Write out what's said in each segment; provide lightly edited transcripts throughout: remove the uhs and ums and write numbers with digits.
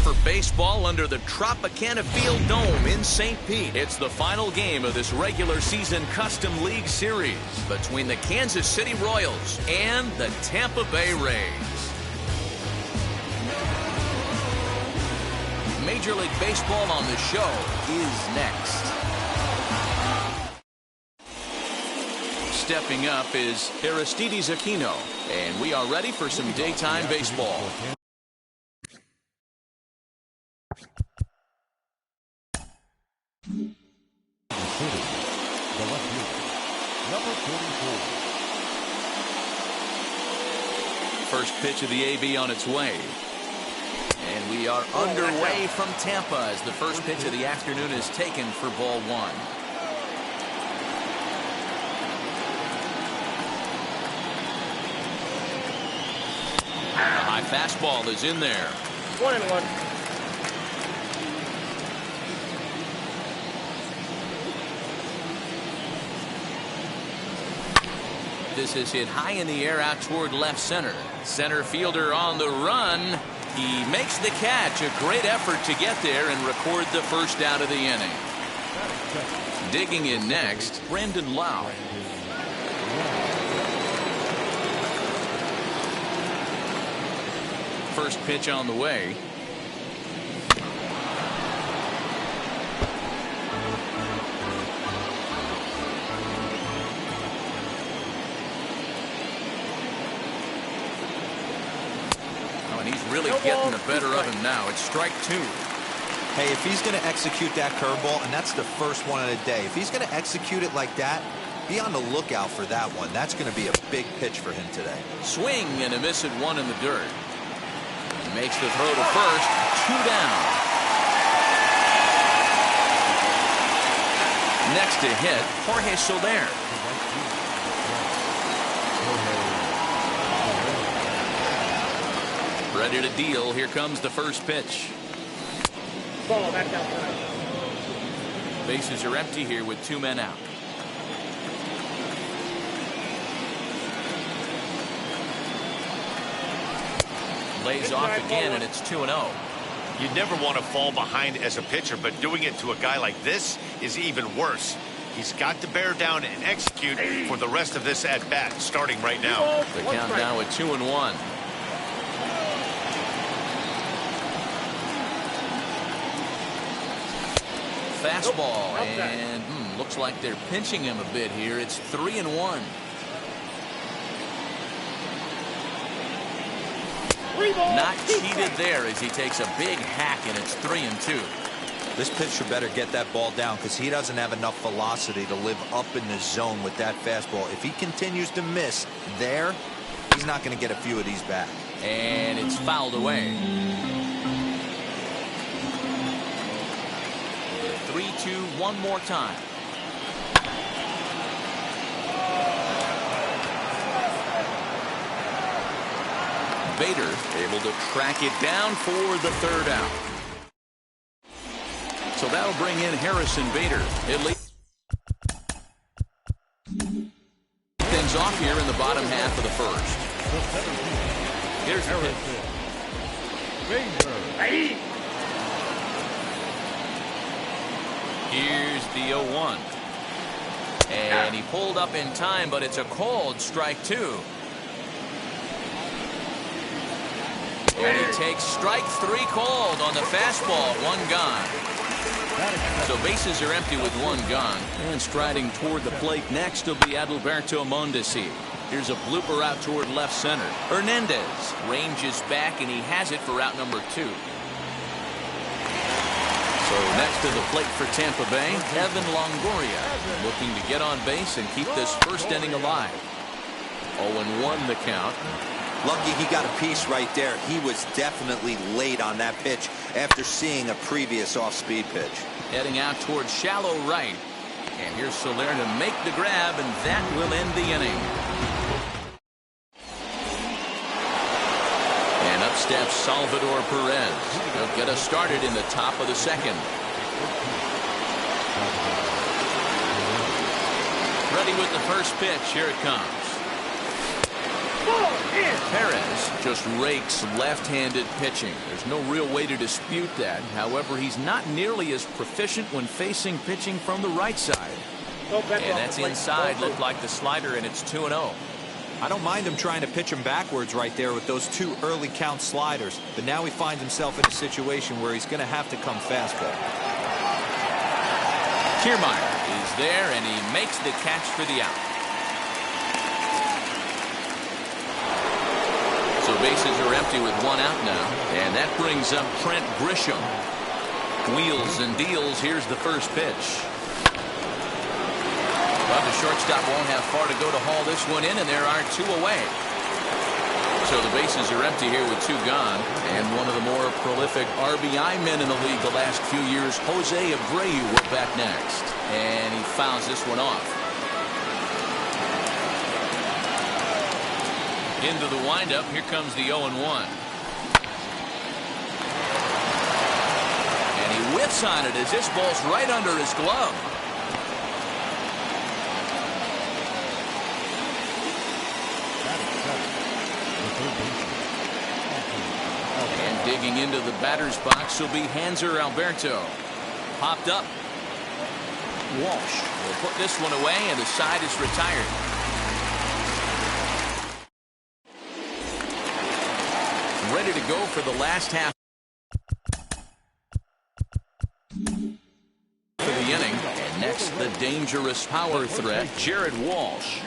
for baseball under the Tropicana Field Dome in St. Pete. It's the final game of this regular season Custom League Series between the Kansas City Royals and the Tampa Bay Rays. Major League Baseball on the Show is next. Stepping up is Aristides Aquino, and we are ready for some daytime baseball. First pitch of the AB on its way. And we are underway from Tampa as the first pitch of the afternoon is taken for ball one. The high fastball is in there. 1-1. This is hit high in the air out toward left center. Center fielder on the run. He makes the catch. A great effort to get there and record the first out of the inning. Digging in next, Brandon Lau. First pitch on the way. Oh, and he's really getting the better of him now. It's strike two. Hey, if he's going to execute that curveball, and that's the first one of the day, if he's going to execute it like that, be on the lookout for that one. That's going to be a big pitch for him today. Swing and a miss at one in the dirt. Makes the throw to first. 2 down. Next to hit, Jorge Soler. Ready to deal. Here comes the first pitch. Ball back outside. Bases are empty here with 2 men out. Lays off again, and it's 2-0. You never want to fall behind as a pitcher, but doing it to a guy like this is even worse. He's got to bear down and execute for the rest of this at bat, starting right now. The count now at 2-1. Fastball, and looks like they're pinching him a bit here. It's 3-1. Not cheated there as he takes a big hack, and it's 3-2. This pitcher better get that ball down because he doesn't have enough velocity to live up in the zone with that fastball. If he continues to miss there, he's not going to get a few of these back. And it's fouled away. 3-2 one more time. Bader able to track it down for the third out. So that'll bring in Harrison Bader. It leads things off here in the bottom half of the first. Here's the pitch. Here's the 0-1. And he pulled up in time, but it's a called strike two. And he takes strike three called on the fastball. 1 gone. So bases are empty with 1 gone. And striding toward the plate next will be Adalberto Mondesi. Here's a blooper out toward left center. Hernandez ranges back, and he has it for out number 2. So next to the plate for Tampa Bay, Evan Longoria looking to get on base and keep this first inning alive. 0-1 the count. Lucky he got a piece right there. He was definitely late on that pitch after seeing a previous off-speed pitch. Heading out towards shallow right. And here's Soler to make the grab, and that will end the inning. And up steps Salvador Perez. He'll get us started in the top of the second. Ready with the first pitch. Here it comes. Perez just rakes left-handed pitching. There's no real way to dispute that. However, he's not nearly as proficient when facing pitching from the right side. And that's inside. Looked like the slider, and it's 2-0. I don't mind him trying to pitch him backwards right there with those 2 early count sliders, but now he finds himself in a situation where he's going to have to come fastball. Kiermaier is there, and he makes the catch for the out. So bases are empty with 1 out now, and that brings up Trent Grisham. Wheels and deals. Here's the first pitch. Well, the shortstop won't have far to go to haul this one in, and there are 2 away. So the bases are empty here with 2 gone, and one of the more prolific RBI men in the league the last few years, Jose Abreu, will bat next, and he fouls this one off. Into the windup, here comes the 0-1. And he whiffs on it as this ball's right under his glove. And digging into the batter's box will be Hanser Alberto. Popped up. Walsh will put this one away, and the side is retired. Ready to go for the last half for the inning. And next, the dangerous power threat, Jared Walsh.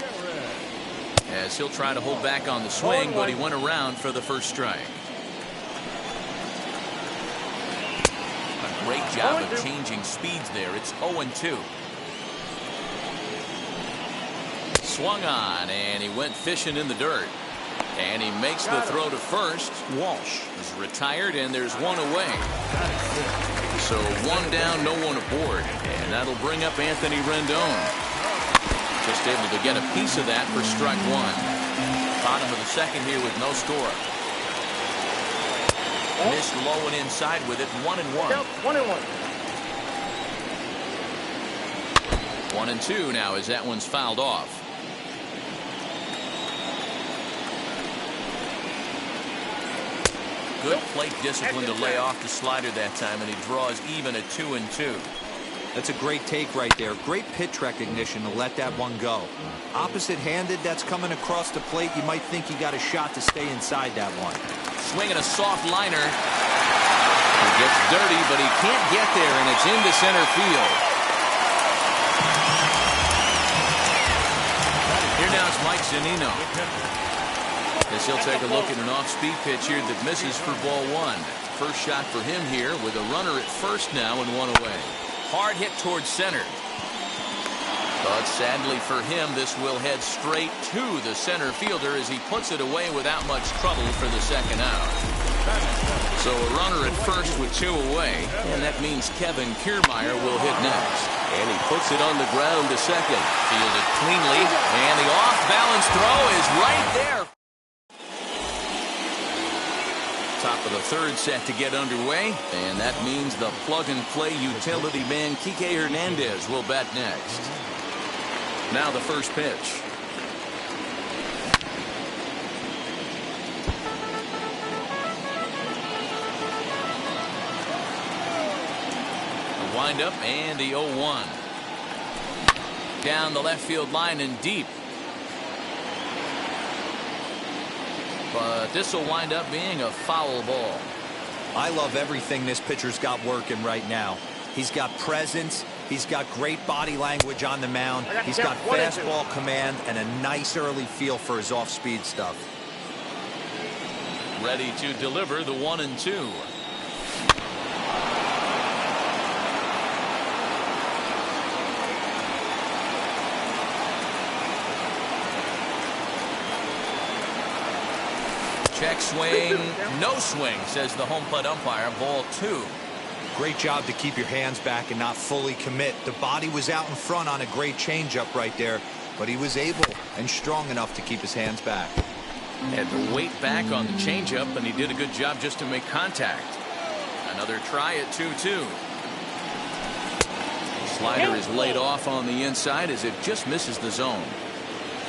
As he'll try to hold back on the swing, but he went around for the first strike. A great job of changing speeds there. It's 0-2. Swung on, and he went fishing in the dirt. And he makes the throw to first. Walsh is retired, and there's 1 away. So 1 down, no one aboard. And that'll bring up Anthony Rendon. Just able to get a piece of that for strike 1. Bottom of the second here with no score. Missed low and inside with it. 1-1. 1-2 now as that one's fouled off. Good plate discipline to lay off the slider that time, and he draws even at 2-2. That's a great take right there. Great pitch recognition to let that one go. Opposite-handed, that's coming across the plate. You might think he got a shot to stay inside that one. Swinging a soft liner. He gets dirty, but he can't get there, and it's into center field. Here now is Mike Zunino. As he'll take a look at an off-speed pitch here that misses for ball 1. First shot for him here with a runner at first now and 1 away. Hard hit towards center. But sadly for him, this will head straight to the center fielder as he puts it away without much trouble for the second out. So a runner at first with 2 away, and that means Kevin Kiermaier will hit next. And he puts it on the ground to second. Fielded cleanly, and the off-balance throw is right there. Top of the third set to get underway, and that means the plug-and-play utility man Kike Hernandez will bat next. Now the first pitch. The windup and the 0-1. Down the left field line and deep. But this will wind up being a foul ball. I love everything this pitcher's got working right now. He's got presence. He's got great body language on the mound. He's got fastball command and a nice early feel for his off-speed stuff. Ready to deliver the 1-2. Check swing, no swing, says the home plate umpire. Ball 2. Great job to keep your hands back and not fully commit. The body was out in front on a great changeup right there, but he was able and strong enough to keep his hands back. Had the weight back on the changeup, and he did a good job just to make contact. Another try at 2-2. Slider is laid off on the inside as it just misses the zone.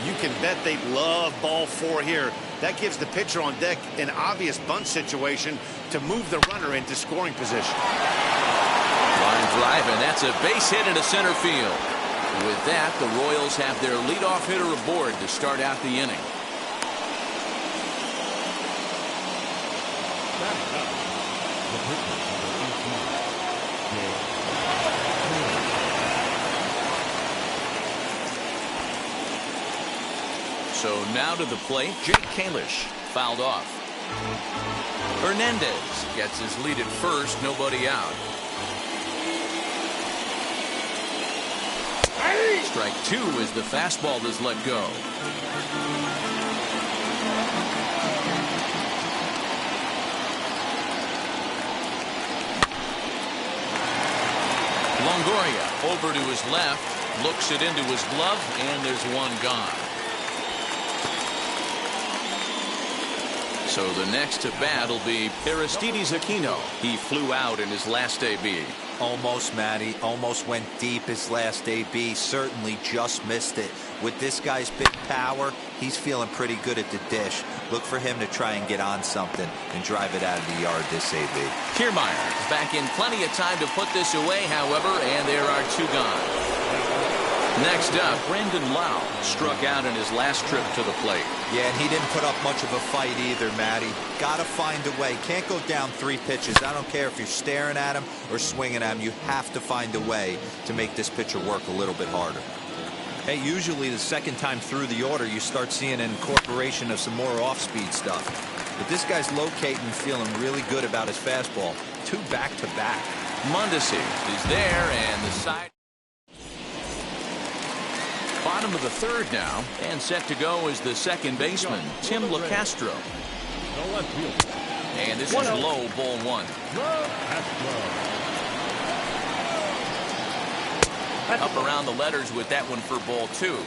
You can bet they love ball 4 here. That gives the pitcher on deck an obvious bunt situation to move the runner into scoring position. Line drive, and that's a base hit into center field. With that, the Royals have their leadoff hitter aboard to start out the inning. So now to the plate, Jake Kalish, fouled off. Hernandez gets his lead at first, nobody out. Strike 2 as the fastball is let go. Longoria over to his left, looks it into his glove, and there's one gone. So the next to bat will be Aristides Aquino. He flew out in his last AB. Almost, Matty. Almost went deep his last AB. Certainly just missed it. With this guy's big power, he's feeling pretty good at the dish. Look for him to try and get on something and drive it out of the yard this AB. Kiermaier is back in plenty of time to put this away, however, and there are 2 gone. Next up, Brandon Lau struck out in his last trip to the plate. Yeah, and he didn't put up much of a fight either, Matty. Gotta find a way. Can't go down 3 pitches. I don't care if you're staring at him or swinging at him. You have to find a way to make this pitcher work a little bit harder. Hey, usually the second time through the order, you start seeing an incorporation of some more off-speed stuff. But this guy's locating and feeling really good about his fastball. 2 back-to-back. Mondesi is there, and the side. Bottom of the 3rd now, and set to go is the second baseman, Tim LaCastro. And this is low, ball 1. Up around the letters with that one for ball 2.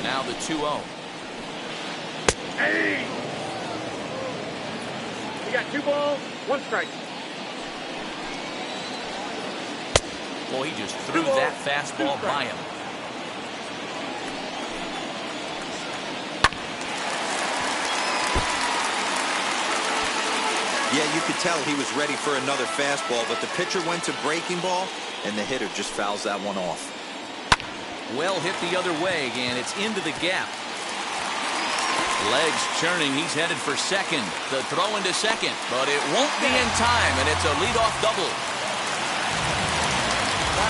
Now the 2-0. Hey! We got 2 balls, 1 strike. Well, he just threw that fastball by him. Yeah, you could tell he was ready for another fastball, but the pitcher went to breaking ball, and the hitter just fouls that one off. Well hit the other way, and it's into the gap. Legs churning, he's headed for second. The throw into second, but it won't be in time, and it's a leadoff double.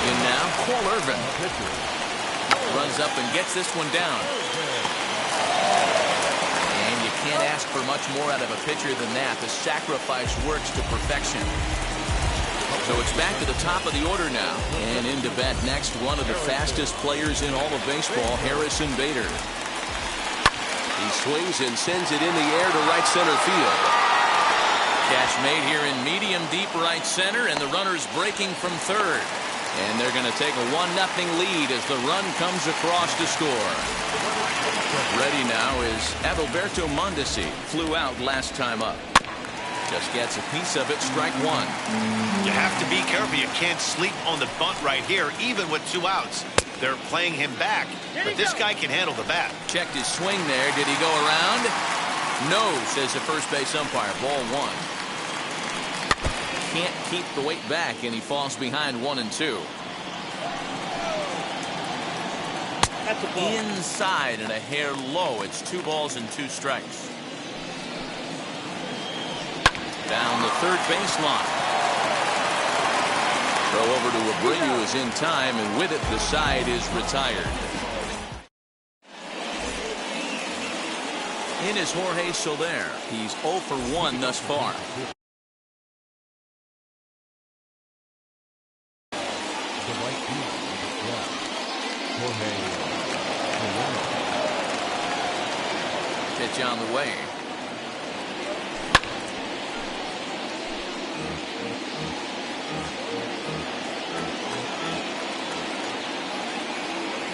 In now, Cole Irvin runs up and gets this one down. And you can't ask for much more out of a pitcher than that. The sacrifice works to perfection. So it's back to the top of the order now. And into bat next, one of the fastest players in all of baseball, Harrison Bader. He swings and sends it in the air to right center field. Catch made here in medium deep right center, and the runner's breaking from 3rd. And they're going to take a 1-0 lead as the run comes across to score. Ready now is Adalberto Mondesi. Flew out last time up. Just gets a piece of it, strike 1. You have to be careful. You can't sleep on the bunt right here, even with 2 outs. They're playing him back, but this guy can handle the bat. Checked his swing there. Did he go around? No, says the first base umpire. Ball 1. Can't keep the weight back, and he falls behind 1 and 2. That's a ball. Inside and a hair low. It's 2 balls and 2 strikes. Down the third baseline. Throw over to Abreu is in time, and with it, the side is retired. In is Jorge Soler. He's 0 for 1 thus far. Pitch on the way.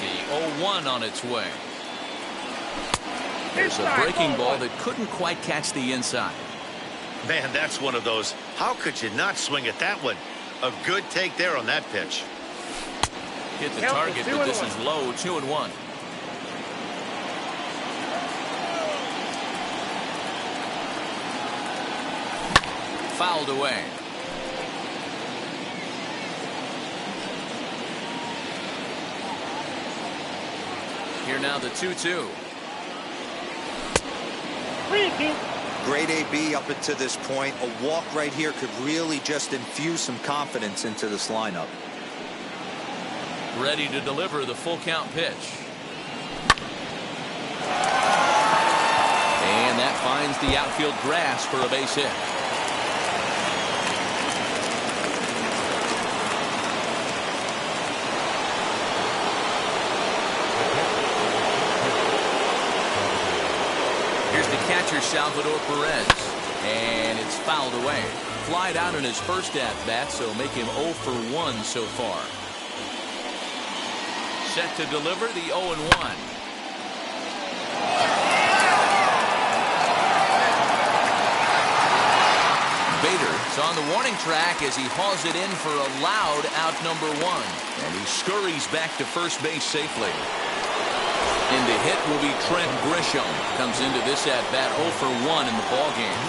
The 0-1 on its way. There's a breaking ball that couldn't quite catch the inside. Man, that's one of those. How could you not swing at that one? A good take there on that pitch. Hit the target, but this is low. 2-1. Fouled away. Here now the 2-2. Great AB up until this point. A walk right here could really just infuse some confidence into this lineup. Ready to deliver the full count pitch. And that finds the outfield grass for a base hit. Here's the catcher, Salvador Perez. And it's fouled away. Flied out in his first at-bat, so make him 0 for 1 so far. Set to deliver the 0-1. Bader's on the warning track as he hauls it in for a loud out number 1. And he scurries back to first base safely. And the hit will be Trent Grisham. Comes into this at-bat 0 for 1 in the ballgame.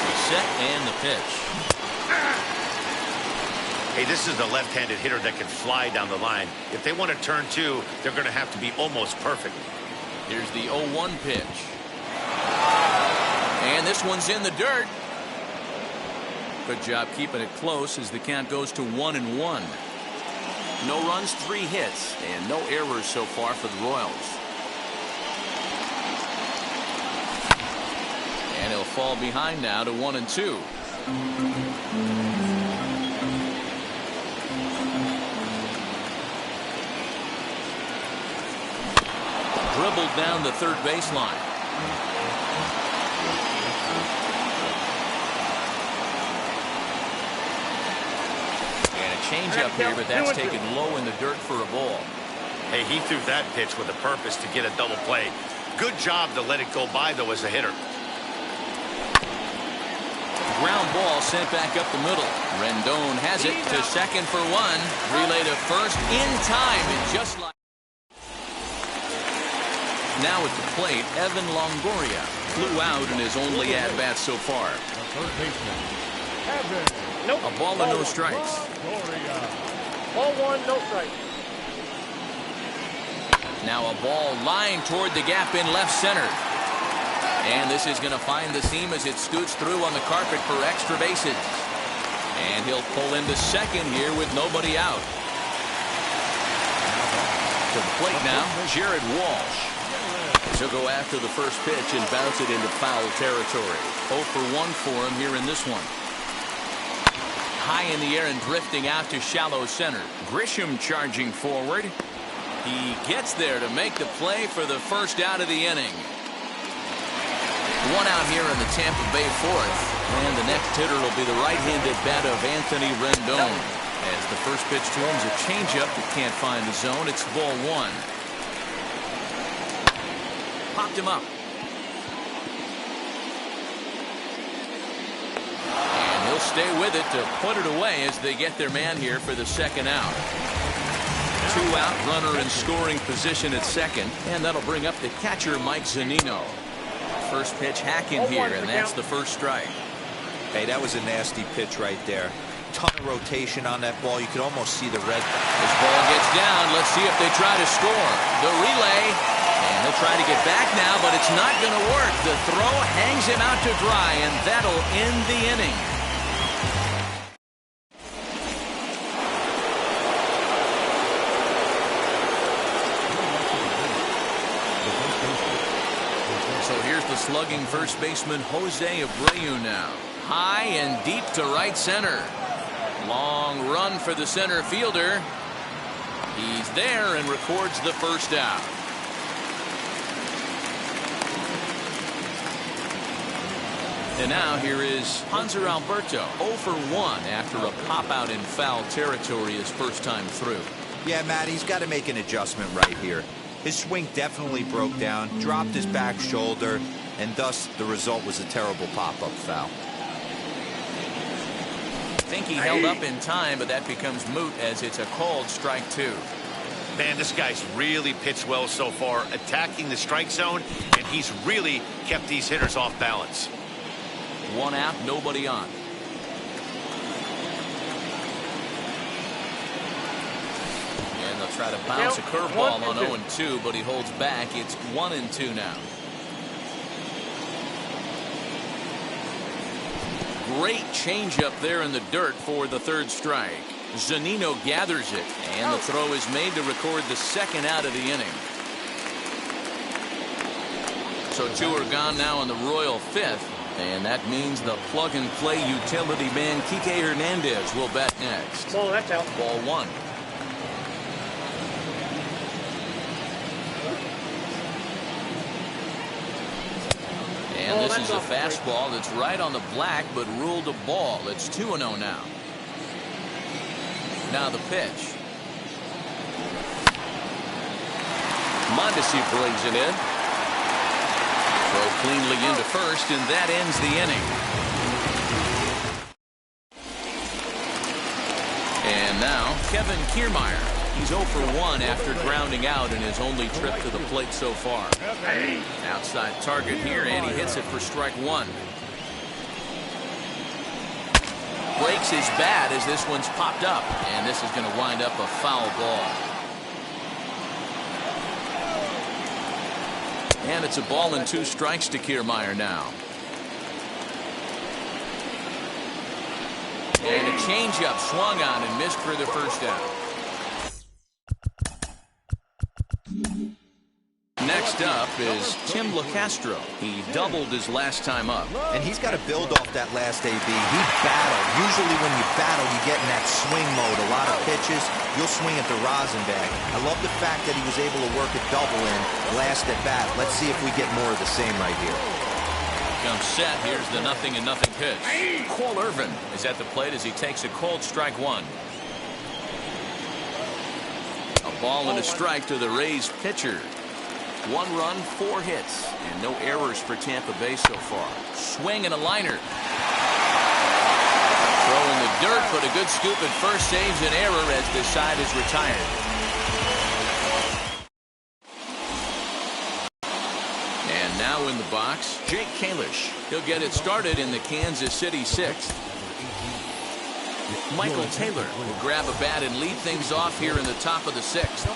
The set and the pitch. Hey, this is the left-handed hitter that can fly down the line. If they want to turn 2, they're going to have to be almost perfect. Here's the 0-1 pitch. And this one's in the dirt. Good job keeping it close as the count goes to 1-1. No runs, 3 hits, and no errors so far for the Royals. And he'll fall behind now to 1-2. Dribbled down the third baseline. Change up here, but that's taken low in the dirt for a ball. Hey, he threw that pitch with a purpose to get a double play. Good job to let it go by, though, as a hitter. Ground ball sent back up the middle. Rendon has it to second for 1. Relay to first in time, and just like. Now at the plate, Evan Longoria flew out in his only at-bat so far. Nope. A ball and no strikes. Ball 1, no strikes. Now a ball lined toward the gap in left center. And this is going to find the seam as it scoots through on the carpet for extra bases. And he'll pull into second here with nobody out. To the plate now, Jared Walsh. He'll go after the first pitch and bounce it into foul territory. 0 for 1 for him here in this one. High in the air and drifting out to shallow center. Grisham charging forward. He gets there to make the play for the first out of the inning. 1 out here in the Tampa Bay 4th. And the next hitter will be the right-handed bat of Anthony Rendon. As the first pitch to him is a changeup that can't find the zone. It's ball 1. Popped him up. Stay with it to put it away as they get their man here for the second out. 2 out, runner in scoring position at second, and that'll bring up the catcher Mike Zunino. First pitch hacking here, and that's the first strike. Hey, that was a nasty pitch right there. Ton of rotation on that ball. You could almost see the red. This ball gets down. Let's see if they try to score. The relay, and he'll try to get back now, but it's not going to work. The throw hangs him out to dry, and that'll end the inning. The slugging first baseman Jose Abreu now. High and deep to right center. Long run for the center fielder. He's there and records the first out. And now here is Hanser Alberto, 0 for 1 after a pop out in foul territory his first time through. Yeah, Matt, he's got to make an adjustment right here. His swing definitely broke down, dropped his back shoulder, and thus the result was a terrible pop-up foul. think he held up in time, but that becomes moot as it's a called strike 2. Man, this guy's really pitched well so far, attacking the strike zone, and he's really kept these hitters off balance. 1 out, nobody on. And they'll try to bounce a curveball on 0-2, but he holds back. It's 1-2 now. Great changeup there in the dirt for the 3rd strike. Zunino gathers it, and the throw is made to record the 2nd out of the inning. So 2 are gone now in the Royal 5th, and that means the plug-and-play utility man Kike Hernandez will bat next. Oh, that's out. Ball 1. And this is a fastball that's right on the black, but ruled a ball. It's 2-0 now. Now the pitch. Mondesi brings it in. Throw cleanly into first, and that ends the inning. And now Kevin Kiermaier. He's 0 for 1 after grounding out in his only trip to the plate so far. Outside target here, and he hits it for strike 1. Breaks his bat as this one's popped up, and this is going to wind up a foul ball. And it's a ball and 2 strikes to Kiermaier now. And a changeup swung on and missed for the 1st out. Next up is Tim LaCastro. He doubled his last time up. And he's got to build off that last AB. He battled. Usually when you battle, you get in that swing mode. A lot of pitches, you'll swing at the rosin bag. I love the fact that he was able to work a double in last at bat. Let's see if we get more of the same right here. Comes set. Here's the 0-0 pitch. Cole Irvin is at the plate as he takes a called strike 1. A ball and a strike to the Rays pitcher. 1 run, 4 hits, and no errors for Tampa Bay so far. Swing and a liner. Throw in the dirt, but a good scoop at first saves an error as this side is retired. And now in the box, Jake Kalish. He'll get it started in the Kansas City 6th. Michael Taylor will grab a bat and lead things off here in the top of the 6th.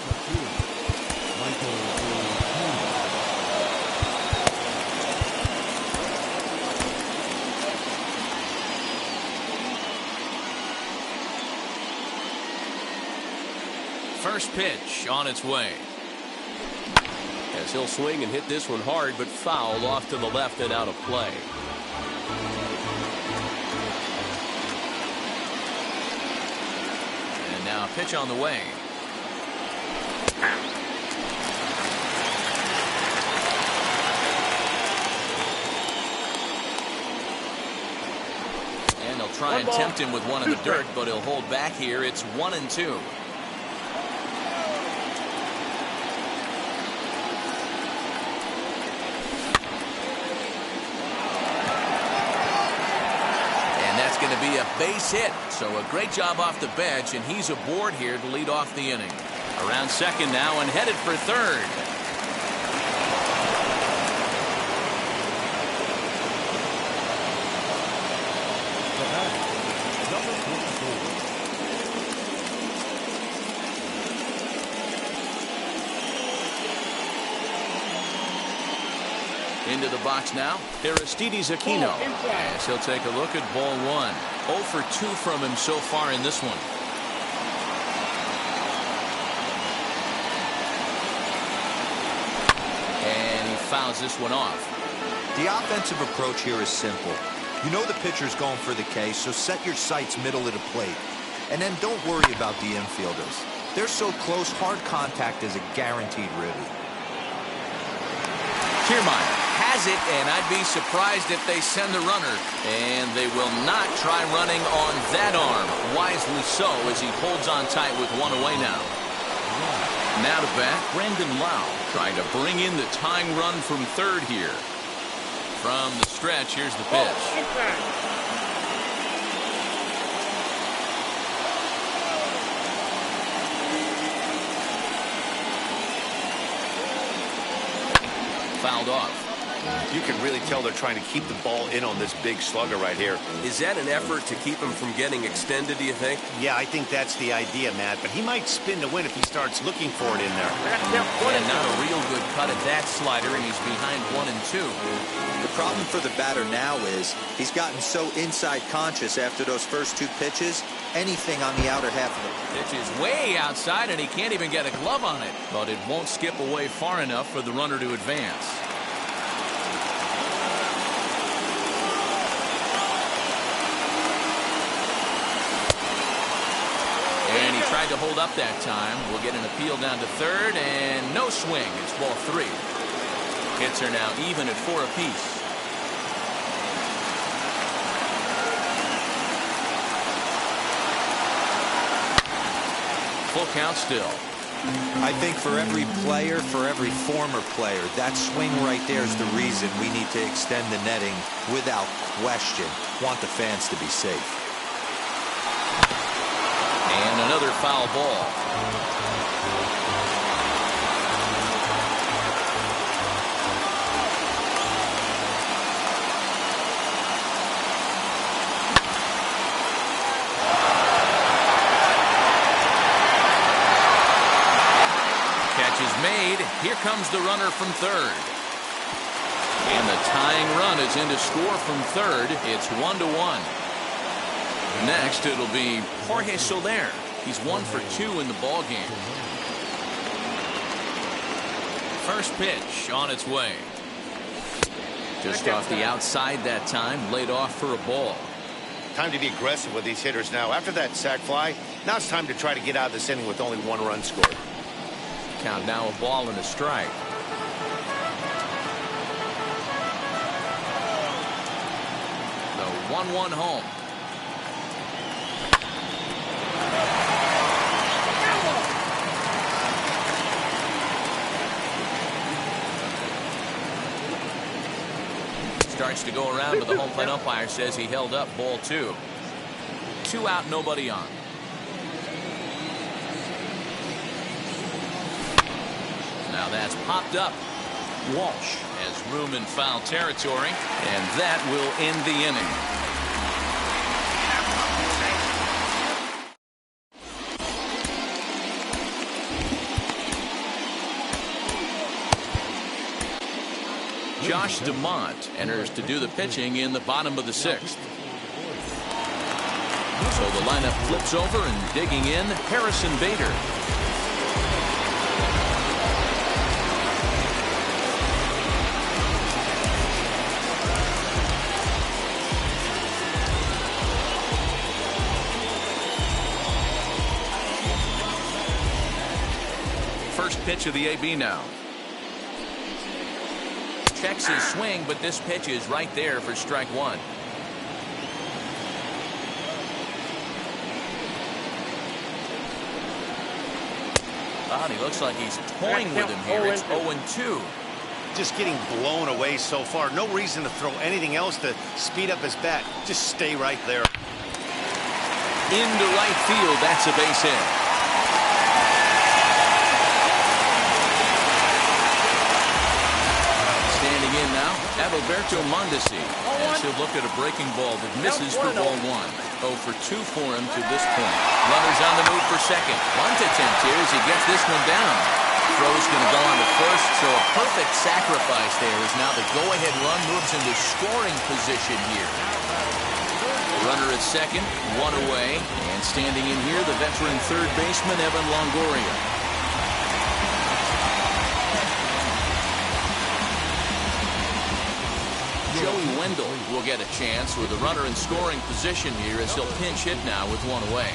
First pitch on its way. As he'll swing and hit this one hard, but foul off to the left and out of play. And now a pitch on the way. And they'll try and tempt him with one in the dirt, but he'll hold back here. It's 1-2. Going to be a base hit, so a great job off the bench, and he's aboard here to lead off the inning. Around second now and headed for third. Into the box now, Aristides Aquino, as he'll take a look at ball 1. 0 for 2 from him so far in this one. And he fouls this one off. The offensive approach here is simple. You know the pitcher's going for the K, so set your sights middle of the plate. And then don't worry about the infielders. They're so close, hard contact is a guaranteed ribby. Kiermaier has it, and I'd be surprised if they send the runner. And they will not try running on that arm. Wisely so, as he holds on tight with 1 away now. Now to bat, Brandon Lau, trying to bring in the tying run from third here. From the stretch, here's the pitch. fouled off. You can really tell they're trying to keep the ball in on this big slugger right here. Is that an effort to keep him from getting extended, do you think? Yeah, I think that's the idea, Matt. But he might spin to win if he starts looking for it in there. And not a real good cut at that slider, and he's behind 1 and 2. The problem for the batter now is he's gotten so inside conscious after those first 2 pitches. Anything on the outer half of the Pitch is way outside, and he can't even get a glove on it. But it won't skip away far enough for the runner to advance. And he tried to hold up that time. We'll get an appeal down to third, and no swing. It's ball 3. Hits are now even at 4 apiece. Full count still. I think for every player, for every former player, that swing right there is the reason we need to extend the netting without question. Want the fans to be safe. And another foul ball. Made. Here comes the runner from third. And the tying run is in to score from third. It's 1-1. Next, it'll be Jorge Soler. He's 1 for 2 in the ball game. First pitch on its way. Just off the outside that time, laid off for a ball. Time to be aggressive with these hitters now. After that sac fly, now it's time to try to get out of this inning with only 1 run scored. Count now, a ball and a strike. The 1-1 home. Starts to go around, but the home plate umpire says he held up. Ball 2. 2 out, nobody on. Now that's popped up. Walsh has room in foul territory, and that will end the inning. Josh DeMont enters to do the pitching in the bottom of the 6th. So the lineup flips over, and digging in, Harrison Bader. First pitch of the AB now. Checks his swing, but this pitch is right there for strike 1. Oh, he looks like he's toying with him here. It's 0-2. Just getting blown away so far. No reason to throw anything else to speed up his bat. Just stay right there. Into right field. That's a base hit. Standing in now, Adalberto Mondesi. As he'll look at a breaking ball that misses for ball 1. 0 for 2 for him to this point. Runners on the move for second. Bunt attempt here as he gets this one down. Throw's going to go on to first, so a perfect sacrifice there as now the go-ahead run moves into scoring position here. Runner at second, 1 away, and standing in here, the veteran third baseman, Evan Longoria. Joey Wendell will get a chance with a runner in scoring position here as he'll pinch hit now with 1 away.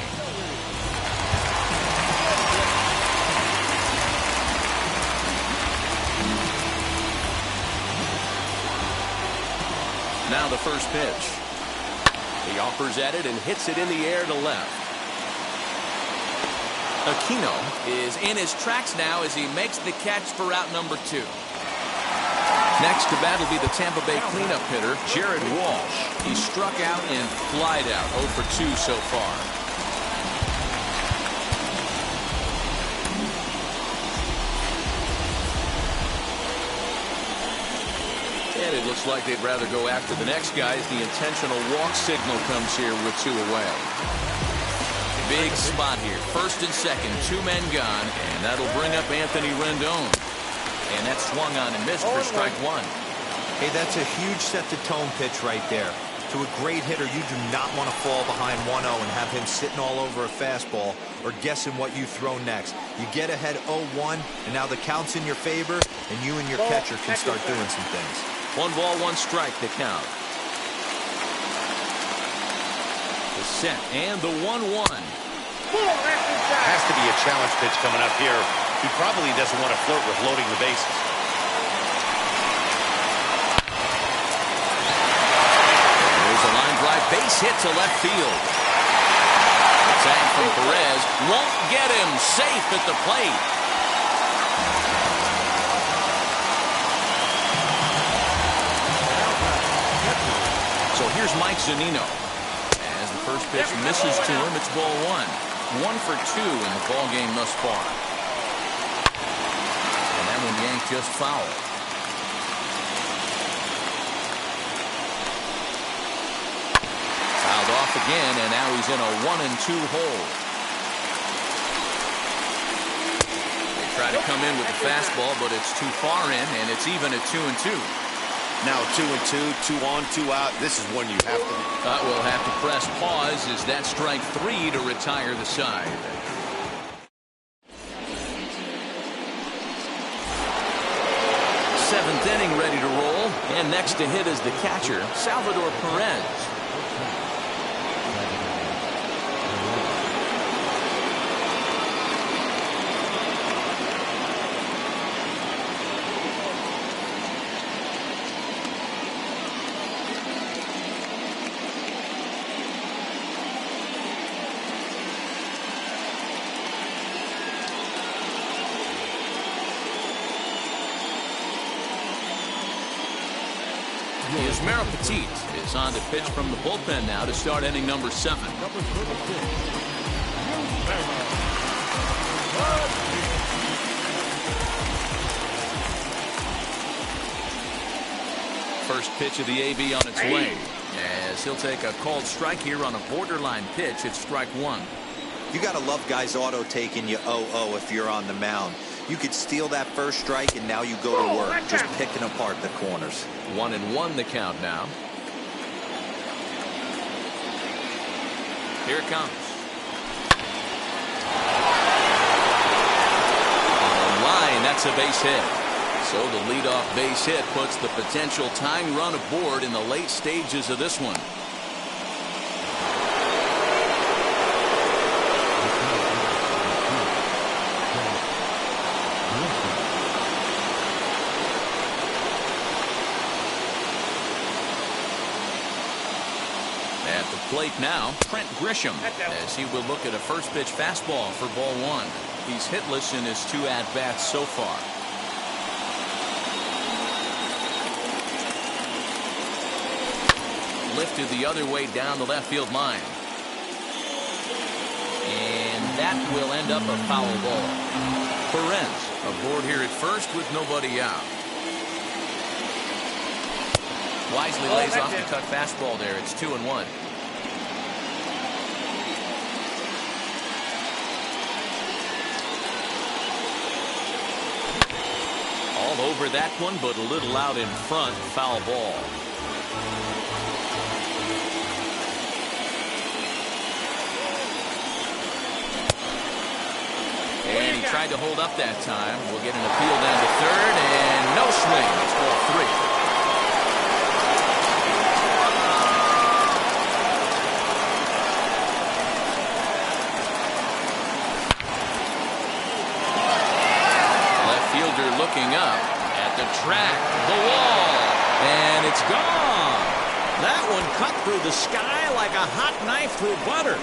Now the first pitch. He offers at it and hits it in the air to left. Aquino is in his tracks now as he makes the catch for out number 2. Next to bat will be the Tampa Bay cleanup hitter, Jared Walsh. He struck out and flied out, 0 for 2 so far. looks like they'd rather go after the next guy as the intentional walk signal comes here with 2 away. Big spot here. First and second, 2 men gone, and that'll bring up Anthony Rendon. And that swung on and missed for strike 1. Hey, that's a huge set-the-tone pitch right there. To a great hitter, you do not want to fall behind 1-0 and have him sitting all over a fastball or guessing what you throw next. You get ahead 0-1, and now the count's in your favor, and you and your catcher can start doing some things. 1 ball, 1 strike to count. The set and the 1-1. Has to be a challenge pitch coming up here. He probably doesn't want to flirt with loading the bases. There's a line drive base hit to left field. The tag from Perez won't get him. Safe at the plate. So here's Mike Zunino. As the first pitch misses to him, it's ball 1. 1 for 2 in the ball game thus far. And that one yanked just foul. Fouled off again, and now he's in a 1-2 hole. They try to come in with the fastball, but it's too far in, and it's even at 2-2. Now 2-2, 2 on, 2 out. This is one you have to. We'll have to press pause as that strike 3 to retire the side. Seventh inning ready to roll, and next to hit is the catcher, Salvador Perez. Yasmero Petit is on to pitch from the bullpen now to start inning number 7. First pitch of the AB on its way, as he'll take a called strike here on a borderline pitch. It's strike 1. You got to love guys auto taking you 0-0 if you're on the mound. You could steal that first strike, and now you go to work, just picking apart the corners. 1-1 the count now. Here it comes. On the line, that's a base hit. So the leadoff base hit puts the potential tying run aboard in the late stages of this one. Plate now, Trent Grisham, as he will look at a first pitch fastball for ball 1. He's hitless in his 2 at-bats so far. Lifted the other way down the left field line. And that will end up a foul ball. Perez aboard here at first with nobody out. Wisely lays off the cut fastball there. It's 2-1. Over that one, but a little out in front. Foul ball. And he tried to hold up that time. We'll get an appeal down to third, and no swing. It's ball 3. Looking up at the track, the wall, and it's gone. That one cut through the sky like a hot knife through butter.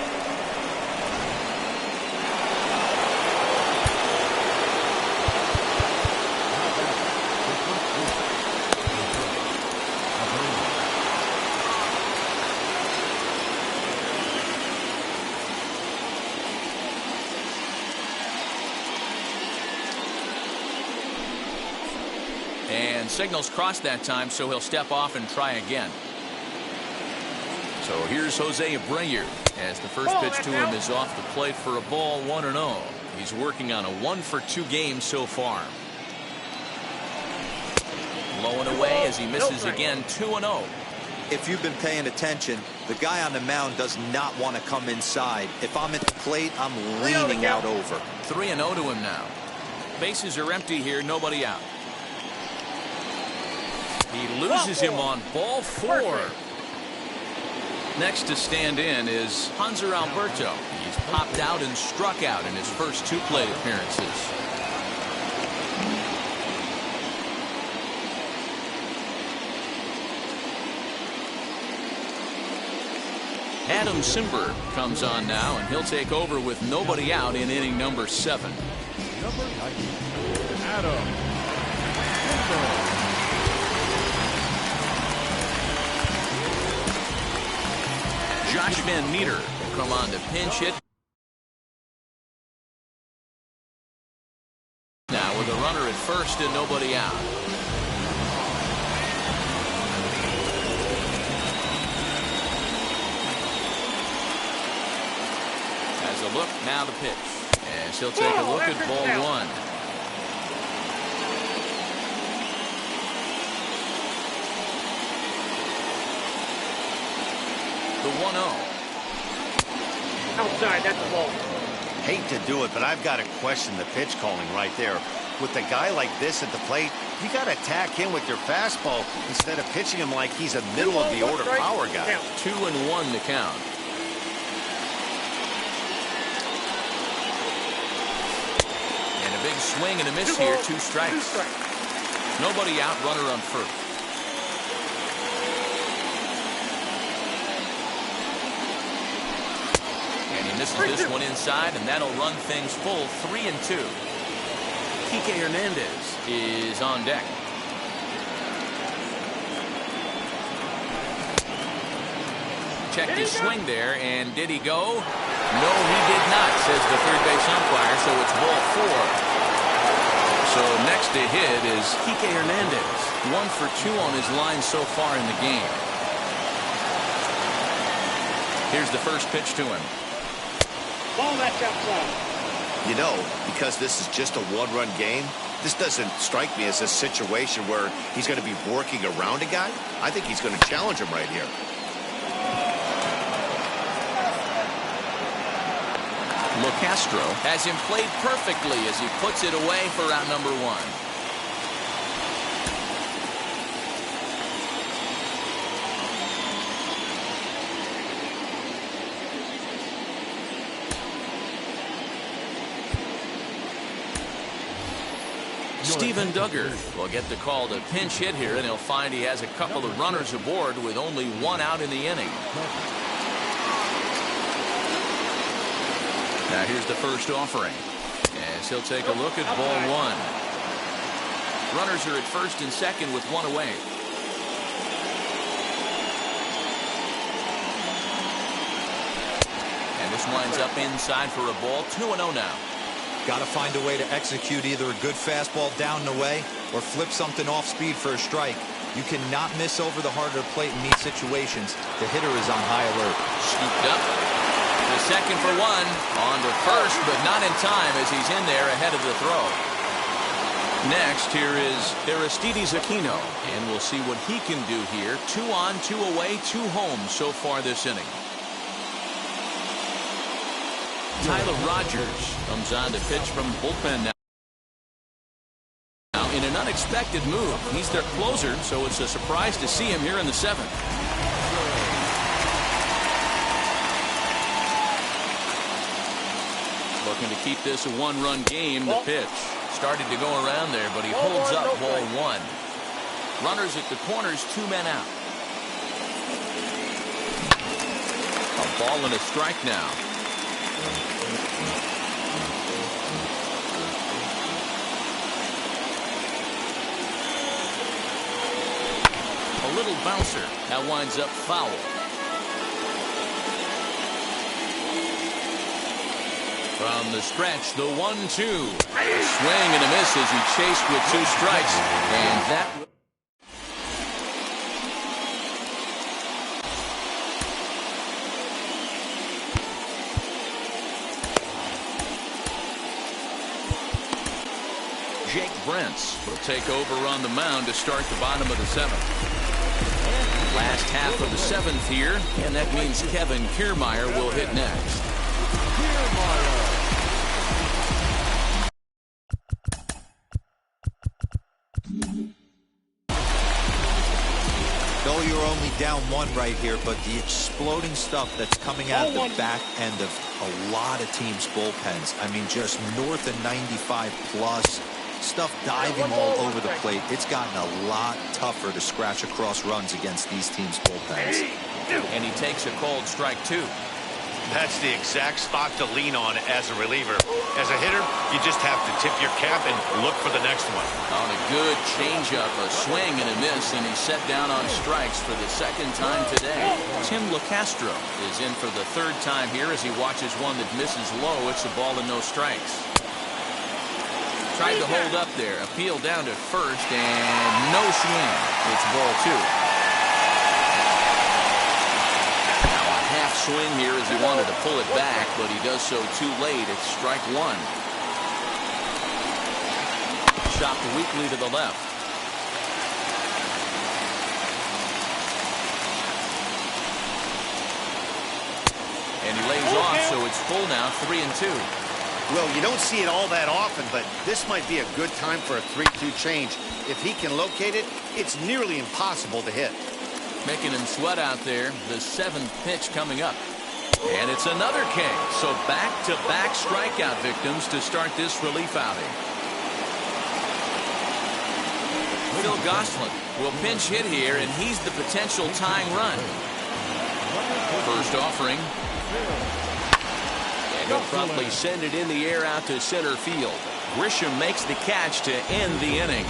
And signals crossed that time, so he'll step off and try again. So here's Jose Abreu as the first pitch to him is off the plate for a ball, 1-0. He's working on a 1-for-2 game so far. Low and away as he misses again, 2-0. If you've been paying attention, the guy on the mound does not want to come inside. If I'm at the plate, I'm leaning out over. 3-0 to him now. Bases are empty here, nobody out. He loses him on ball 4. Next to stand in is Hanser Alberto. He's popped out and struck out in his first 2 plate appearances. Adam Simber comes on now, and he'll take over with nobody out in inning number 7. Number 90, Adam Simber. Josh Van Meter will come on to pinch hit. Now with a runner at first and nobody out. Has a look, now the pitch. As he'll take a look at ball 1. The 1-0. Outside, that's the ball. Hate to do it, but I've got to question the pitch calling right there. With a guy like this at the plate, you got to attack him with your fastball instead of pitching him like he's a middle of the order power guy. 2-1 to count. And a big swing and a miss here, 2 strikes. Nobody out, runner on first. Misses this one inside, and that'll run things full, 3-2. Kike Hernandez is on deck. Checked his swing there, and did he go? No, he did not, says the third base umpire, so it's ball 4. So next to hit is Kike Hernandez. 1 for 2 on his line so far in the game. Here's the first pitch to him. Ball, that's outside. You know, because this is just a 1-run game, this doesn't strike me as a situation where he's going to be working around a guy. I think he's going to challenge him right here. Locastro has him played perfectly as he puts it away for out number 1. Steven Duggar will get the call to pinch hit here, and he'll find he has a couple of runners aboard with only 1 out in the inning. Now here's the first offering, as he'll take a look at ball 1. Runners are at first and second with 1 away. And this winds up inside for a ball, 2-0 now. Got to find a way to execute either a good fastball down and away or flip something off speed for a strike. You cannot miss over the harder plate in these situations. The hitter is on high alert. Scooped up. The second for 1. On to first, but not in time as he's in there ahead of the throw. Next, here is Aristides Aquino, and we'll see what he can do here. 2 on, 2 away, 2 home so far this inning. Tyler Rogers comes on to pitch from the bullpen now. In an unexpected move. He's their closer, so it's a surprise to see him here in the 7th. Looking to keep this a 1-run game. The pitch started to go around there, but he holds up ball 1. Runners at the corners, 2 men out. A ball and a strike now. A little bouncer that winds up foul. From the stretch, the 1-2. Swing and a miss as he chased with 2 strikes, and that Jake Brentz will take over on the mound to start the bottom of the 7th. Last half of the 7th here, and that means Kevin Kiermaier will hit next. Though you're only down 1 right here, but the exploding stuff that's coming out of the back end of a lot of teams' bullpens. I mean, just north of 95 plus. Stuff diving all over the plate. It's gotten a lot tougher to scratch across runs against these teams' bullpens. And he takes a called strike 2. That's the exact spot to lean on as a reliever. As a hitter, you just have to tip your cap and look for the next one. On a good changeup, a swing and a miss, and he's set down on strikes for the 2nd time today. Tim LeCastro is in for the 3rd time here as he watches one that misses low. It's a ball and no strikes. Tried to hold up there, appeal down to first, and no swing. It's ball 2. Swing here as he wanted to pull it back, but he does so too late. It's strike 1. Chopped weakly to the left. And he lays off, so it's full now, 3-2. Well, you don't see it all that often, but this might be a good time for a 3-2 change. If he can locate it, it's nearly impossible to hit. Making him sweat out there. The 7th pitch coming up. And it's another K. So back-to-back strikeout victims to start this relief outing. Phil Gosselin will pinch hit here, and he's the potential tying run. First offering. And he'll promptly send it in the air out to center field. Grisham makes the catch to end the inning.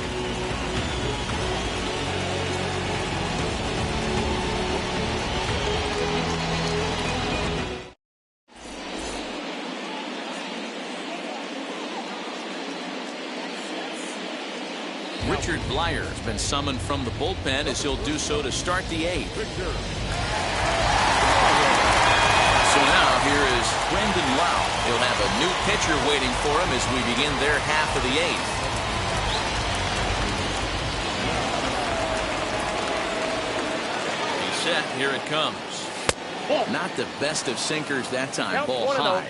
Richard Blyer has been summoned from the bullpen as he'll do so to start the 8th. So now here is Brandon Lau. He'll have a new pitcher waiting for him as we begin their half of the 8th. He's set. Here it comes. Not the best of sinkers that time. Ball high.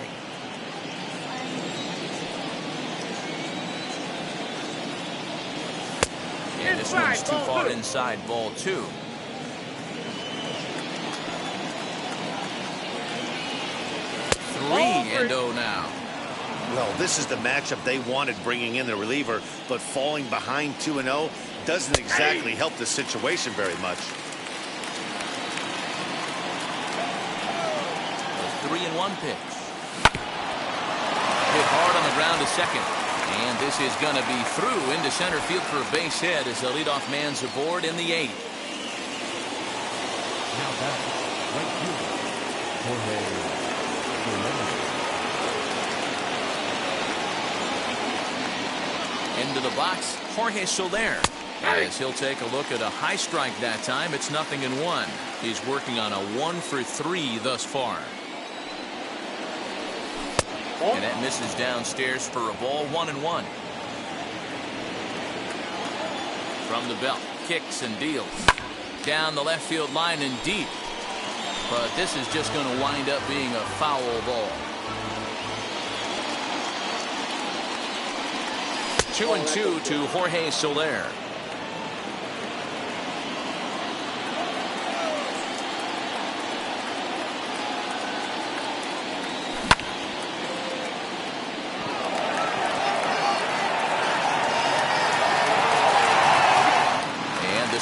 And this one's too far inside, ball 2. Three and 0 now. Well, this is the matchup they wanted, bringing in the reliever, but falling behind 2-0 doesn't exactly help the situation very much. A 3-1 pitch. Hit hard on the ground to second. And this is going to be through into center field for a base hit as the leadoff man's aboard in the 8th. Now back, right fielder, Jorge Soler. Into the box, Jorge Soler. As he'll take a look at a high strike that time. It's 0-1. He's working on a 1-for-3 thus far. And that misses downstairs for a ball. 1-1. From the belt, kicks and deals. Down the left field line and deep. But this is just going to wind up being a foul ball. 2-2 to Jorge Soler.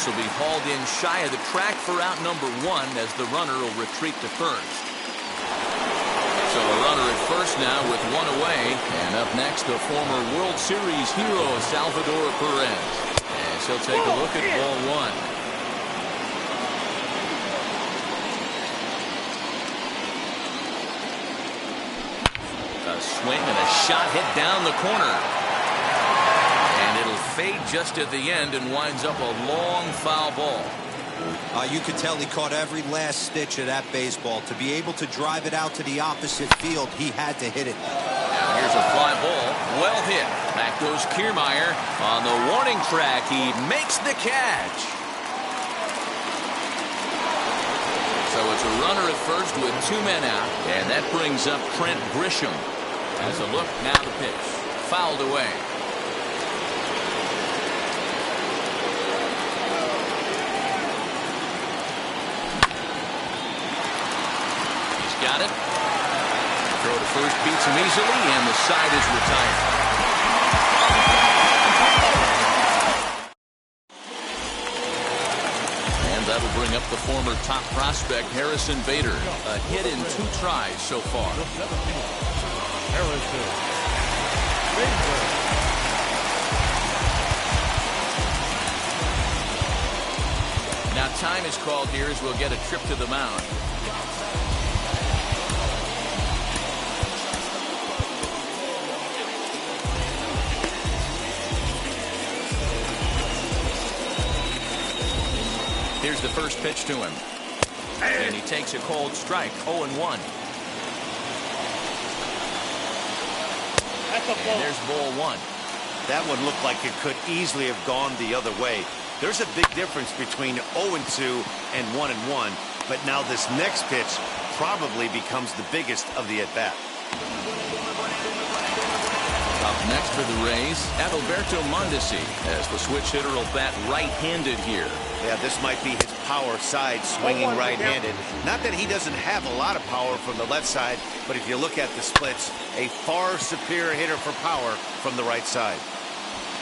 Will be hauled in shy of the track for out number 1 as the runner will retreat to first. So a runner at first now with 1 away, and up next the former World Series hero Salvador Perez as he'll take a look at ball 1. A swing and a shot hit down the corner. Fade just at the end and winds up a long foul ball. You could tell he caught every last stitch of that baseball. To be able to drive it out to the opposite field, he had to hit it. Now Here's a fly ball. Well hit. Back goes Kiermaier. On the warning track, he makes the catch. So it's a runner at first with 2 men out. And that brings up Trent Grisham. As a look, now the pitch. Fouled away. He's got it. Throw to first beats him easily, and the side is retired. And that'll bring up the former top prospect, Harrison Bader. A hit in 2 tries so far. Harrison Bader. Now time is called here as we'll get a trip to the mound. Here's the first pitch to him. And he takes a cold strike, 0-1. And there's ball 1. That one looked like it could easily have gone the other way. There's a big difference between 0-2 and 1-1, but now this next pitch probably becomes the biggest of the at-bat. Up next for the Rays, Adalberto Mondesi, as the switch hitter will bat right-handed here. Yeah, this might be his power side, swinging right-handed. Not that he doesn't have a lot of power from the left side, but if you look at the splits, a far superior hitter for power from the right side.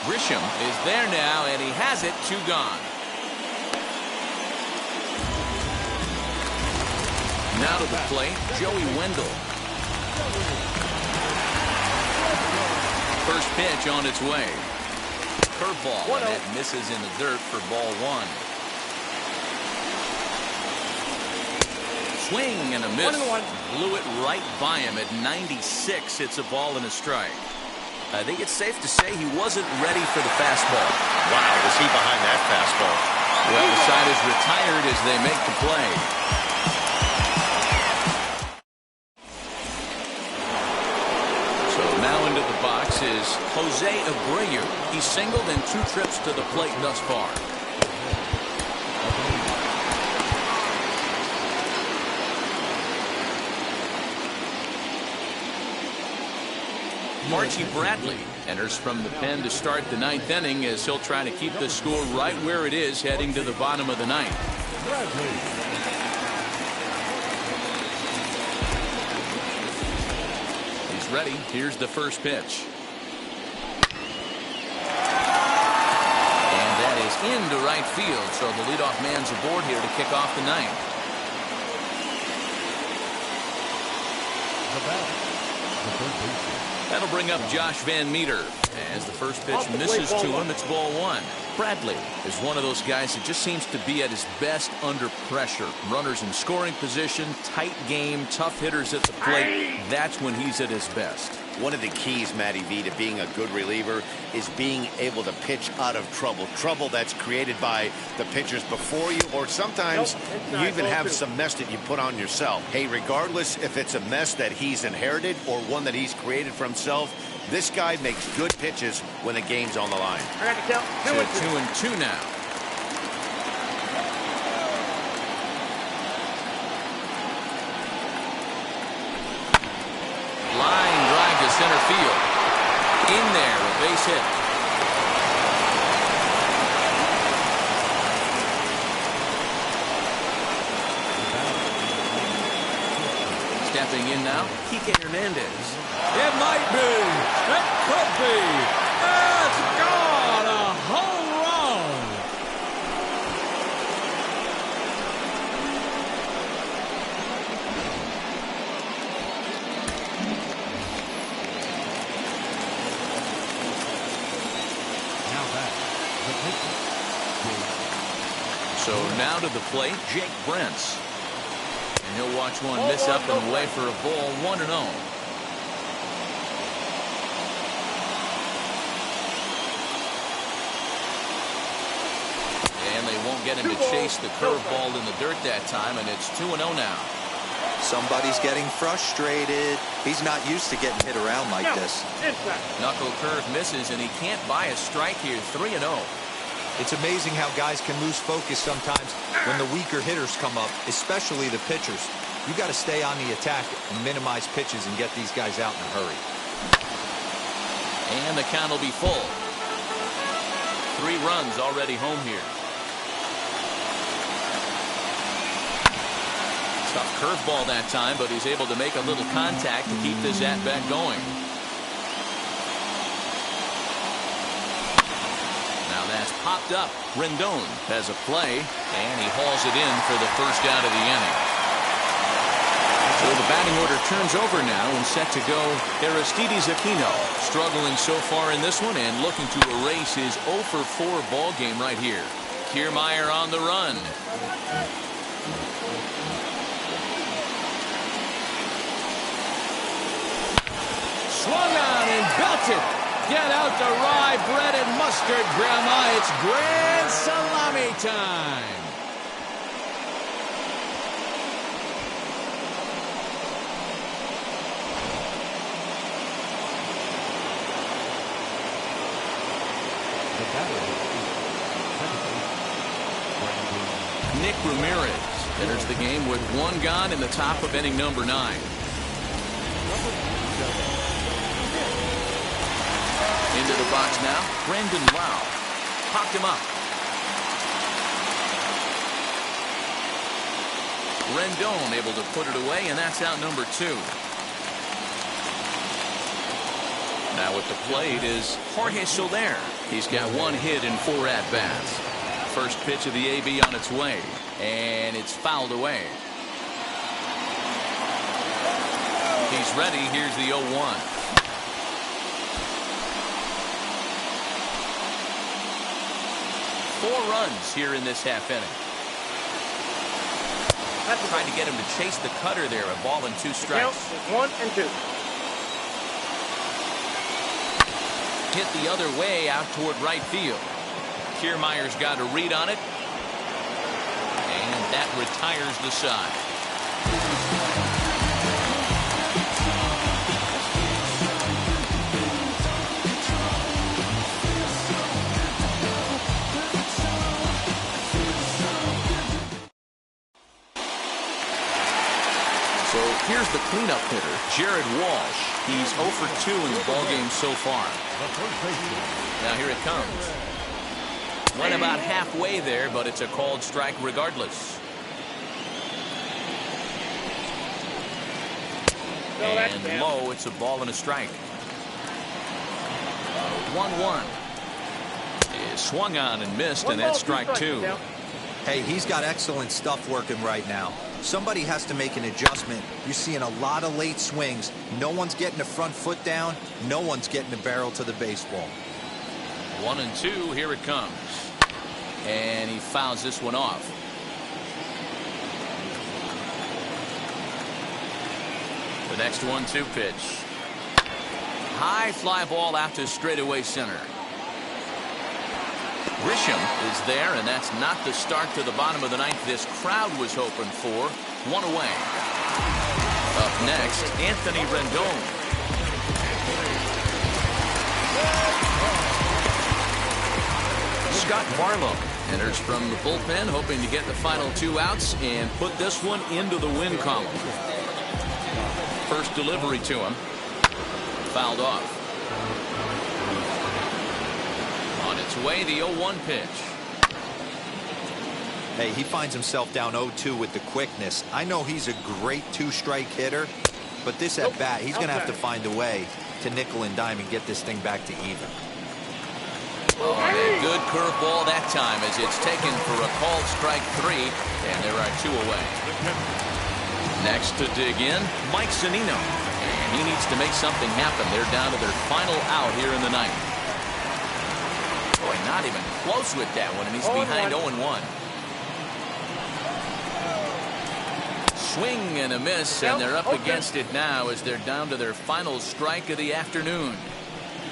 Grisham is there now, and he has it. 2 gone. Now to the plate, Joey Wendell. First pitch on its way. Curveball, and that misses in the dirt for ball 1. Swing and a miss. Blew it right by him at 96. It's a ball and a strike. I think it's safe to say he wasn't ready for the fastball. Wow, was he behind that fastball? Well, the side is retired as they make the play. So now into the box is Jose Abreu. He's singled in 2 trips to the plate thus far. Archie Bradley enters from the pen to start the 9th inning as he'll try to keep the score right where it is heading to the bottom of the 9th. He's ready. Here's the first pitch. And that is into right field, so the leadoff man's aboard here to kick off the 9th. That'll bring up Josh Van Meter. As the first pitch misses to him, it's ball 1. Bradley is one of those guys that just seems to be at his best under pressure. Runners in scoring position, tight game, tough hitters at the plate. That's when he's at his best. One of the keys, Matty V, to being a good reliever is being able to pitch out of trouble. Trouble that's created by the pitchers before you, or sometimes you even have some mess that you put on yourself. Hey, regardless if it's a mess that he's inherited or one that he's created for himself, this guy makes good pitches when the game's on the line. I got to count 2-2 now. Line drive to center field. In there, a base hit. Stepping in now, Kike Hernandez. It might be. It could be. It's gone. A home run. So now to the plate, Jake Brents. And he'll watch one miss up and away for a ball, 1-0. And they won't get him to chase the curveball in the dirt that time, and it's 2-0 now. Somebody's getting frustrated. He's not used to getting hit around like this. Knuckle curve misses, and he can't buy a strike here. 3-0. It's amazing how guys can lose focus sometimes when the weaker hitters come up, especially the pitchers. You got to stay on the attack and minimize pitches and get these guys out in a hurry. And the count will be full. 3 runs already home here. Tough curveball that time, but he's able to make a little contact to keep this at-bat going. Now that's popped up. Rendon has a play, and he hauls it in for the first out of the inning. So the batting order turns over now and set to go. Aristides Aquino struggling so far in this one and looking to erase his 0-for-4 ball game right here. Kiermaier on the run. Swung on and belted. Get out the rye bread and mustard, Grandma. It's grand salami time. Nick Ramirez enters the game with 1 gone in the top of inning number 9. Into the box now, Brandon Lau. Popped him up. Rendon able to put it away, and that's out number 2. Now at the plate is Jorge Soler. He's got 1 hit in 4 at-bats. First pitch of the AB on its way, and it's fouled away. He's ready. Here's the 0-1. Four runs here in this half inning. Trying to get him to chase the cutter there. A ball and 2 strikes. 1 and 2. Hit the other way out toward right field. Kiermaier's got a read on it. And that retires the side. So here's the cleanup hitter, Jared Walsh. He's 0 for 2 in the ballgame so far. Now here it comes. Went about halfway there, but it's a called strike regardless. And low, it's a ball and a strike. 1-1. Is swung on and missed, and that's strike 2. Hey, he's got excellent stuff working right now. Somebody has to make an adjustment. You're seeing a lot of late swings. No one's getting the front foot down. No one's getting the barrel to the baseball. 1-2. Here it comes. And he fouls this one off. The next 1-2 pitch. High fly ball out to straightaway center. Grisham is there, and that's not the start to the bottom of the 9th this crowd was hoping for. 1 away. Up next, Anthony Rendon. Scott Barlow enters from the bullpen, hoping to get the final 2 outs and put this one into the win column. First delivery to him. Fouled off. On its way, the 0-1 pitch. Hey, he finds himself down 0-2 with the quickness. I know he's a great 2-strike hitter, but this at bat, he's going to have to find a way to nickel and dime and get this thing back to even. Oh, and a good curveball that time as it's taken for a called strike 3, and there are 2 away. Next to dig in, Mike Zunino. And he needs to make something happen. They're down to their final out here in the 9th. Boy, not even close with that one, and he's behind 0-1. Swing and a miss, and they're up against it now as they're down to their final strike of the afternoon.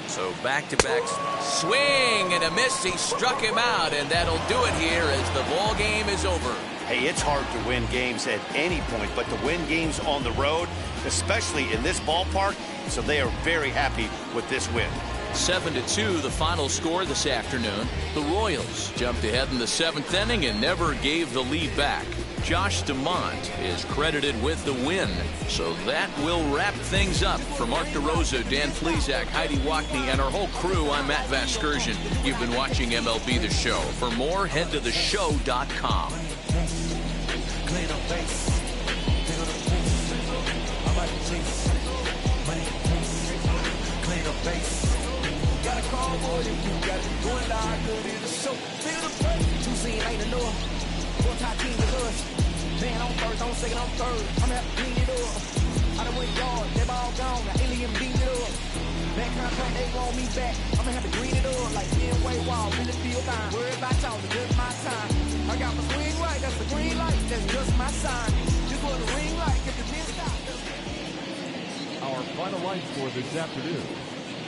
So back-to-back swing and a miss. He struck him out, and that'll do it here as the ball game is over. Hey, it's hard to win games at any point, but to win games on the road, especially in this ballpark, so they are very happy with this win. 7-2 the final score this afternoon. The Royals jumped ahead in the 7th inning and never gave the lead back. Josh DeMont is credited with the win. So that will wrap things up. For Mark DeRosa, Dan Plesac, Heidi Wackney, and our whole crew, I'm Matt Vasgersian. You've been watching MLB The Show. For more, head to theshow.com. Got a call more than you got it going down good in the show. Feel the pain. Two scene ain't enough. Four tie team with us. Man on first, on second, on third. I'm gonna have to clean it up. I done went yard, they all gone. The alien beat it up. That contract, they want me back. I'm gonna have to green it up like Way Wall. Really feel fine. Worry about y'all, it's just my time. I got my swing right, that's the green light. That's just my sign. Just want the ring light, get the missed out. Our final line score this afternoon.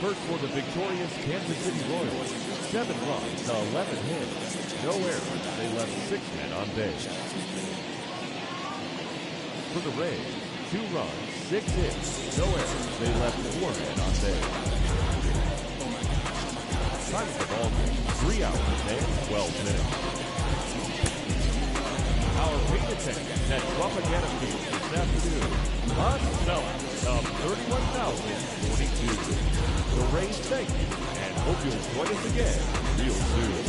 First for the victorious Kansas City Royals, 7 runs to 11 hits, no errors. They left 6 men on base. For the Rays, 2 runs, 6 hits, no errors. They left 4 men on base. Time of the ball game, 3 hours and 12 minutes. Our paint attendance at Tropicana Field this afternoon, on sellout of 31,042. The Rays thank you and hope you'll join us again real soon.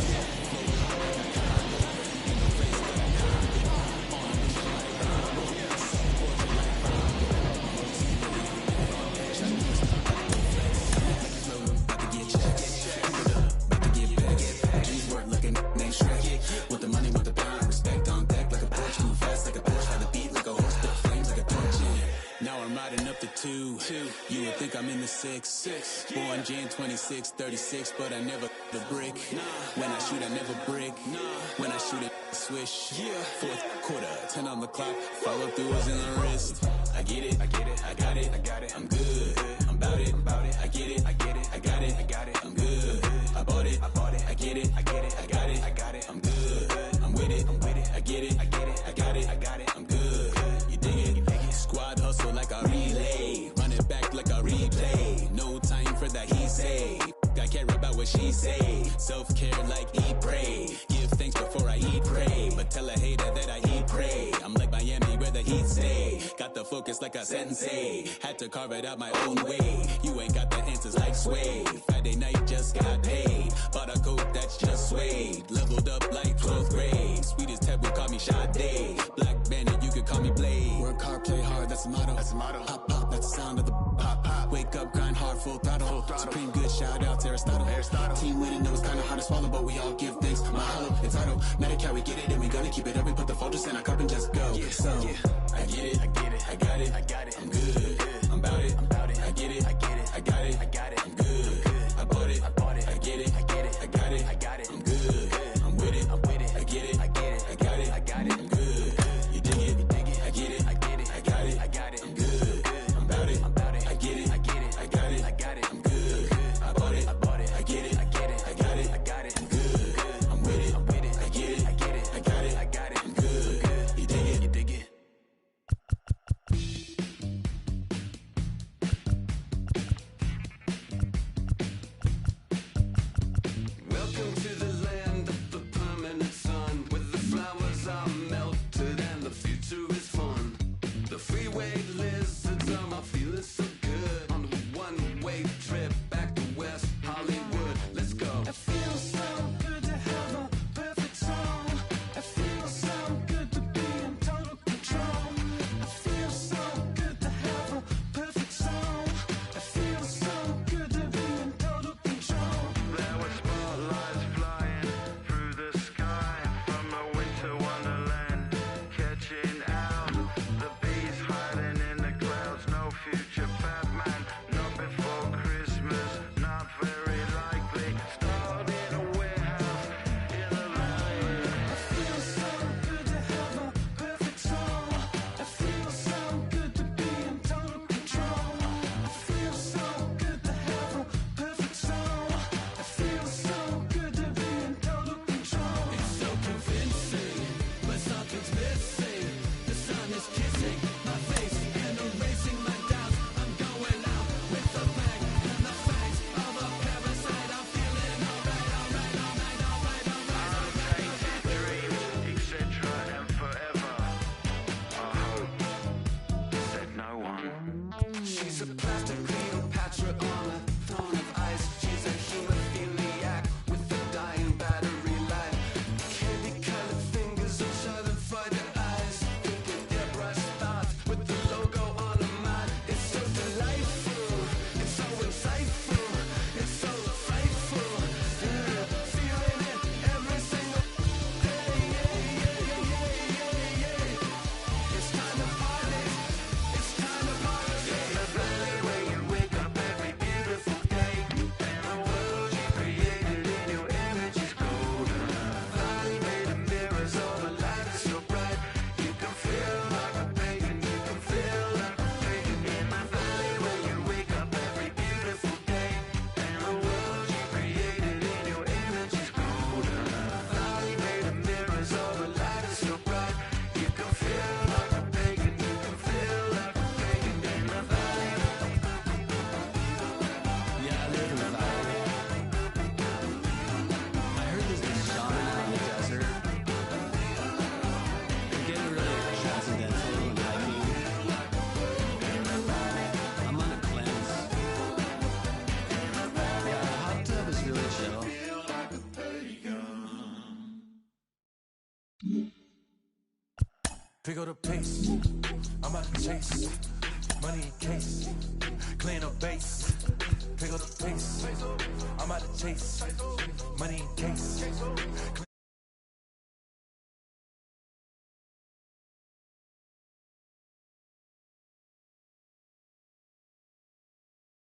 You would think I'm in the 6. Born Jan 26, 36, but I never the brick. When I shoot, I never brick. When I shoot it, swish. 4th quarter, 10 on the clock. Follow through is in the wrist. I get it, I got it, I'm good. I'm about it, I get it, I got it, I'm good. I bought it, I get it, I got it, I'm good. I'm with it, I get it, I got it, I'm good. You dig it? Squad hustle like a relay. Run it back like a replay. No time for that he say. I care about what she say. Self-care like eat, pray. Give thanks before I eat, pray. But tell a hater that I eat, pray. I'm like Miami where the heat stay. Got the focus like a sensei. Had to carve it out my own way. You ain't got the answers like Sway. Friday night just got paid. Bought a coat that's just suede. Leveled up like 12th grade. Sweetest taboo, call me Sade. Black Bandit, you could call me Blade. Work hard, play hard, that's the motto. Pop, pop, that's the sound of the pop, pop. Wake up, grind hard, full throttle. Supreme good, shout out to Aristotle. Team winning, know it's kinda hard to swallow, but we all give thanks. Mahalo, it's auto. Medicare, we get it, and we gonna keep it up. We put the focus in our cup and just go. So, I get it, I got it, I'm good. I'm about it, I get it, I got it, I'm good. I bought it, I get it, I got it, I'm good. I'm with it, I get it, I got it, I'm good. You dig it, I get it, I got it, I'm good. I'm about it, I get it, I got it, I'm good. I bought it, I get it, I got it, I'm good. I'm with it, I get it, I got it, I'm good. You dig it. Pick up the pace. I'm about to chase. Money in case. Clean up base. Pick up the pace. I'm about to chase. Money in case.